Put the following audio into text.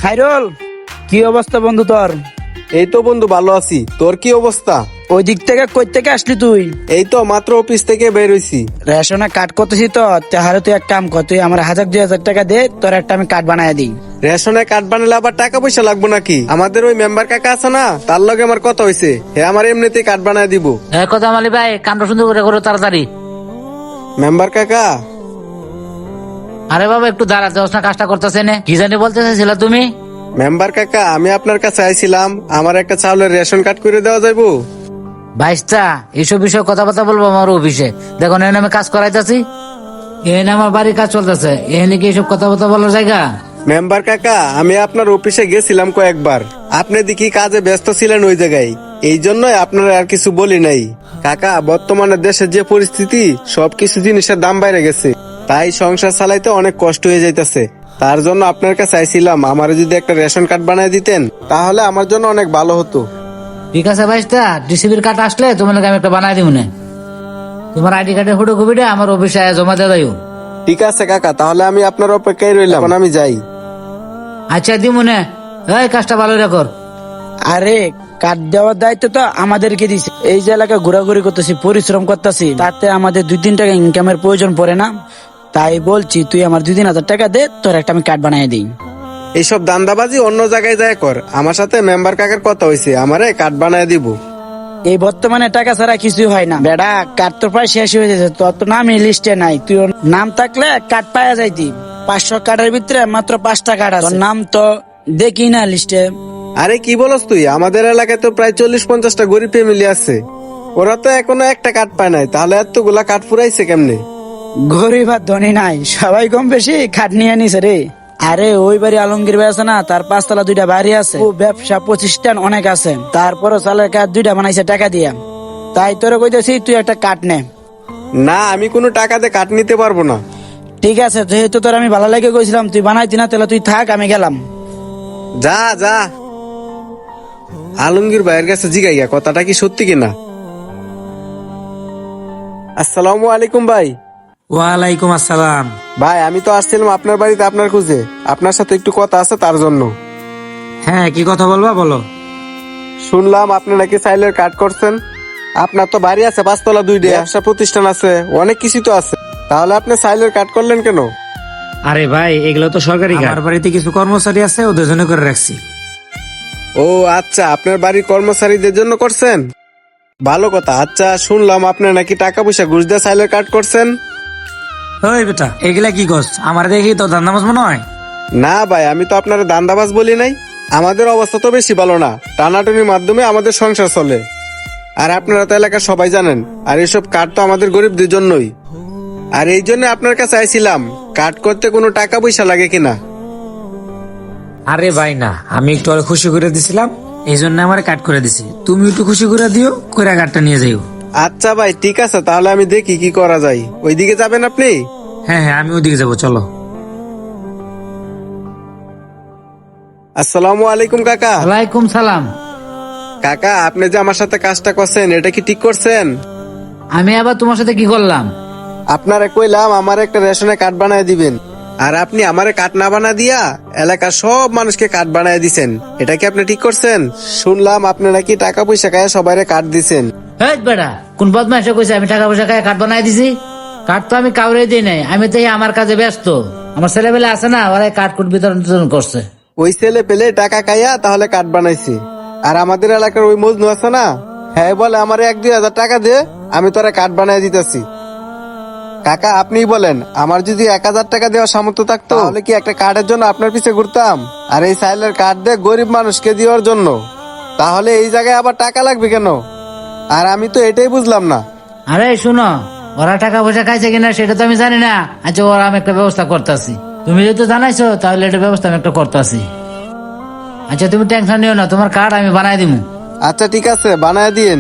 খাইরুল, কি অবস্থা বন্ধু তোর? এই তো বন্ধু ভালো আছি। তোর কি অবস্থা? ওই দিক থেকে কই থেকে আসলি তুই? এই তো মাত্র অফিস থেকে বের হইছি। রেশনে কার্ড করতেছি তো, তাহলে তুই এক কাম কর, তুই আমার 1000-2000 টাকা দে, তোর একটা আমি কার্ড বানায় দিই। রেশনে কার্ড বানালে আবার টাকা পয়সা লাগবো নাকি? আমাদের ওই মেম্বার কাকা আছে না, তার লগে আমার কথা হইছে, হে আমার এমনিতেই কার্ড বানায় দিব। কথা মালি ভাই, কামটা সুন্দর করে করো তাড়াতাড়ি। মেম্বার কাকা, আরে বাবা একটু দাঁড়াতে না, কাজটা করতেছে না। কি জানি বলতে চাইছিল তুমি? মেম্বার কাকা, আমি আপনার কাছে আইছিলাম, আমার একটা চাউলের রেশন কার্ড করে দেওয়া যাইবো? ভাইস্তা, এইসব বিষয়ে কথাবার্তা বলবো আমার অফিসে। দেখো এখানে আমি কাজ করাইতেছি, এখানে আমার বাড়ির কাজ চলতেছে, এখানে কি এইসব কথাবার্তা বলার জায়গা? মেম্বার কাকা, আমি আপনার অফিসে গেছিলাম কয়েকবার, আপনি দেখি কাজে ব্যস্ত ছিলেন ওই জায়গায়, এই জন্যই আপনার আর কিছু বলি নাই। কাকা, বর্তমানে দেশের যে পরিস্থিতি, সবকিছু জিনিসের দাম বাইরে গেছে, তাই সংসার চালাইতে অনেক কষ্ট হয়ে যাইতেছে। তার জন্য আপনার কাছে আইছিলাম, আমার যদি একটা রেশন কার্ড বানিয়ে দিতেন তাহলে আমার জন্য অনেক ভালো হতো। ঠিক আছে ভাইস্তা, ডিসিবির কার্ড আসলে তোমার আমি একটা বানাই দিব না। তোমার আইডি কার্ডের ফটোকপিটা আমার অফিসে জমা দিয়ে দাও। ঠিক আছে কাকা, তাহলে আমি আপনার অপেক্ষায় রইলাম, এখন আমি যাই। আচ্ছা দিব না, এই কাজটা ভালো রেখর। আরে কার্ড দেওয়ার দায়িত্ব তো আমাদেরকে দিছে। এই যে এলাকা ঘোরাঘুরি করতেছি, পরিশ্রম করতেছি, তাতে আমাদের 2-3 টাকা ইনকামের প্রয়োজন পড়ে না। তাই বলছি তুই আমার 2-3 হাজার টাকা দে, তোর একটা আমি কার্ড বানিয়ে দিই। এইসব দান্দাবাজি অন্য জায়গায় যায় কর, আমার সাথে মেম্বার কাকার কথা হয়েছে, আমারে কার্ড বানায় দিব। এই বর্তমানে টাকা ছাড়া কিছুই হয় না বেড়া। কার্ড তো প্রায় শেষ হয়ে যাচ্ছে, তোর তো নামই লিস্টে নাই। তুই নাম থাকলে কার্ড পাওয়া যাইতি। 500 কার্ডের ভিতরে মাত্র 5টা কার্ড আছে, তোর নাম তো দেখি না লিস্টে। আরে কি বলস তুই? আমাদের এলাকায় তো প্রায় 40-50টা গরিব ফ্যামিলি আছে, ওরা তো এখনো একটা কার্ড পায় নাই, তাহলে এতগুলা কার্ড ফুরাইছে কেমনে? গরিব আর ধনী নাই, সবাই কম বেশি কার্ড নিয়ে নিছে রে। আরে ওই বাড়ি আলমগীর ভাই আছে না, তার 5 তলা 2টা বাড়ি আছে, ও ব্যবসা প্রতিষ্ঠান অনেক আছে, তারপরও চালের কার্ড 2টা বানাইছে টাকা দিয়া। তাই তোরে কইতেছি তুই একটা কার্ড নে। না, আমি কোনো টাকা দিয়ে কার্ড নিতে পারবো না। ঠিক আছে, যেহেতু তোর আমি ভালো লাগে কইছিলাম, তুই বানাইতি না, তাহলে তুই থাক, আমি গেলাম। যা যা, আলমগীর ভাইয়ের কাছে জিগাইয়া কথাটা কি সত্যি কিনা। আসসালামু আলাইকুম ভাই। ওয়ালাইকুম আসসালাম। ভাই, আমি তো আসছিলাম আপনার বাড়িতে আপনার খুঁজে, আপনার সাথে একটু কথা আছে তার জন্য। হ্যাঁ, কি কথা বলবা বলো। শুনলাম আপনি নাকি সাইলের কার্ড করছেন, আপনার তো বাড়ি আছে 5 তলা 2টা, ব্যবসা প্রতিষ্ঠান আছে, অনেক কিছু তো আছে, তাহলে আপনি সাইলের কার্ড করলেন কেন? আরে ভাই, এগুলো তো সরকারি কার্ড। আমার বাড়িতে কিছু কর্মচারী আছে, ওদের জন্য করে রাখছি। ও আচ্ছা, আপনার বাড়ির কর্মচারীদের জন্য করছেন, ভালো কথা। আচ্ছা, শুনলাম আপনি নাকি টাকা পয়সা ঘুষ দিয়ে সাইলের কার্ড করছেন। ওই বেটা, এগুলা কি করছ? আমার দেখি তো ধান্দামাজ মনে হয়। না ভাই, আমি তো আপনার দান্দাবাজ বলি নাই, আমাদের অবস্থা তো বেশি ভালো না, টানাটানির মাধ্যমে আমাদের সংসার চলে, আর আপনারা তো এলাকার সবাই জানেন, আর এইসব কার্ড তো আমাদের গরিবদের জন্যই, আর এই জন্য আপনার কাছে আইছিলাম, কার্ড করতে কোনো টাকা পয়সা লাগে কিনা। আরে ভাই না, আমি একটু ওরে খুশি করে দিছিলাম, এই জন্য আমার কার্ড করে দিছি। তুমি একটু খুশি করে দিও, কইরা কার্ডটা নিয়ে যাইও। আচ্ছা ভাই, ঠিক আছে, তাহলে আমি দেখি কি করা যায়। ওইদিকে যাবেন আপনি? হ্যাঁ হ্যাঁ, আমি ওইদিকে যাবো, চলো। আসসালামু আলাইকুম কাকা। ওয়ালাইকুম সালাম। কাকা, আপনি যে আমার সাথে কাজটা করছেন, এটা কি ঠিক করছেন? আমি আবার তোমার সাথে কি করলাম? আপনারে কইলাম আমার একটা রেশনে কার্ড বানায় দিবেন, আর আপনি আমারে কার্ড না বানা দিয়া এলাকার সব মানুষকে কার্ড বানায় দিছেন, এটা কি আপনি ঠিক করছেন? শুনলাম আপনি নাকি টাকা পয়সা খায় সবাইরে কার্ড দিছেন। হেই বেটা, কোন বদমাইশে কইছে আমি টাকা পয়সা খায় কার্ড বানাই দিছি? কার্ড তো আমি কাউরে দিই নাই, আমি তো এই আমার কাজে ব্যস্ত। আমার ছেলেবেলা আছে না, ওরা কার্ড কুট বিতরণ করছে। ওই ছেলে পেলে টাকা খাইয়া তাহলে কার্ড বানাইছে, আর আমাদের এলাকার ওই মজনু আছে না, হ্যাঁ বলে আমার 1-2 হাজার টাকা দে, আমি তোরা কার্ড বানাই দিতেছি। কাকা, আপনিই বলেন, আমার যদি 1,000 টাকা দেওয়ার সামর্থ্য থাকতো, তাহলে কি একটা কার্ডের জন্য আপনার পিছে ঘুরতাম? আর এই সাইলের কার্ড দিয়ে গরিব মানুষকে দেওয়ার জন্য, তাহলে এই জায়গায় আবার টাকা লাগবে কেন? আর আমি তো এটাই বুঝলাম না। আরে শুনো, ওরা টাকা পয়সা খাইছে কিনা সেটা তো আমি জানি না। আচ্ছা, ওরা আমি একটা ব্যবস্থা করতেছি, তুমি যেহেতু জানাইছো তাহলে এটা ব্যবস্থা আমি একটা করতেছি। আচ্ছা, তুমি টেনশন নিও না, তোমার কার্ড আমি বানাই দিব। আচ্ছা ঠিক আছে, বানায় দিয়েন।